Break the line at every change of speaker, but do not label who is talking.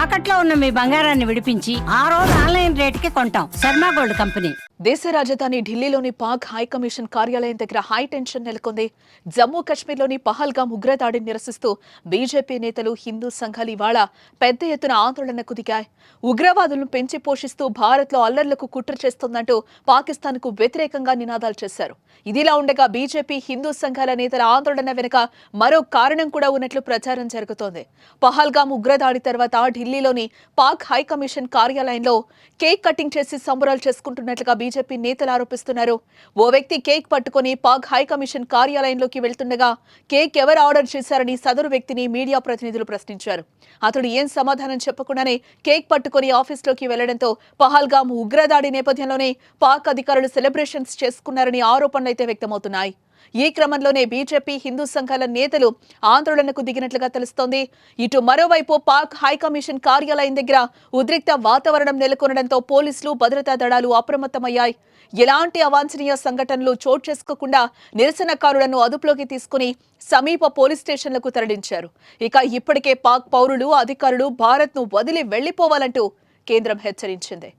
తాకట్లో ఉన్న మీ బంగారాన్ని విడిపించి ఆ రోజు ఆన్లైన్ రేటుకి కొంటాం. Sharma gold company.
దేశ రాజధాని ఢిల్లీలోని పాక్ హైకమిషన్ కార్యాలయం దగ్గర హై టెన్షన్ నెలకొంది. జమ్మూ కశ్మీర్లోని పహల్గాం ఉగ్రదాడిని నిరసిస్తూ బీజేపీ నేతలు, హిందూ సంఘాలు ఇవాళ పెద్ద ఎత్తున ఆందోళనకు దిగాయి. ఉగ్రవాదులను పెంచి పోషిస్తూ భారత్లో అల్లర్లకు కుట్ర చేస్తోందంటూ పాకిస్తాన్కు వ్యతిరేకంగా నినాదాలు చేశారు. ఇదిలా ఉండగా బీజేపీ, హిందూ సంఘాల నేతల ఆందోళన వెనుక మరో కారణం కూడా ఉన్నట్లు ప్రచారం జరుగుతోంది. పహల్గాం ఉగ్రదాడి తర్వాత ఢిల్లీలోని పాక్ హైకమిషన్ కార్యాలయంలో కేక్ కటింగ్ చేసి సంబరాలు చేసుకుంటున్నట్లుగా బీజేపీ నేతలు ఆరోపిస్తున్నారు. ఓ వ్యక్తి కేక్ పట్టుకుని పాక్ హైకమిషన్ కార్యాలయంలోకి వెళ్తుండగా కేక్ ఎవరు ఆర్డర్ చేశారని సదరు వ్యక్తిని మీడియా ప్రతినిధులు ప్రశ్నించారు. అతడు ఏం సమాధానం చెప్పకుండానే కేక్ పట్టుకుని ఆఫీస్లోకి వెళ్లడంతో పహల్గాం ఉగ్రదాడి నేపథ్యంలోనే పాక్ అధికారులు సెలబ్రేషన్స్ చేసుకున్నారని ఆరోపణలైతే వ్యక్తమవుతున్నాయి. ఈ క్రమంలోనే బీజేపీ, హిందూ సంఘాల నేతలు ఆందోళనకు దిగినట్లుగా తెలుస్తోంది. ఇటు మరోవైపు పాక్ హైకమిషన్ కార్యాలయం దగ్గర ఉద్రిక్త వాతావరణం నెలకొనడంతో పోలీసులు, భద్రతా దళాలు అప్రమత్తమయ్యాయి. ఎలాంటి అవాంఛనీయ సంఘటనలు చోటు చేసుకోకుండా నిరసనకారులను అదుపులోకి తీసుకుని సమీప పోలీస్ స్టేషన్లకు తరలించారు. ఇక ఇప్పటికే పాక్ పౌరులు, అధికారులు భారత్ను వదిలి వెళ్లిపోవాలంటూ కేంద్రం హెచ్చరించింది.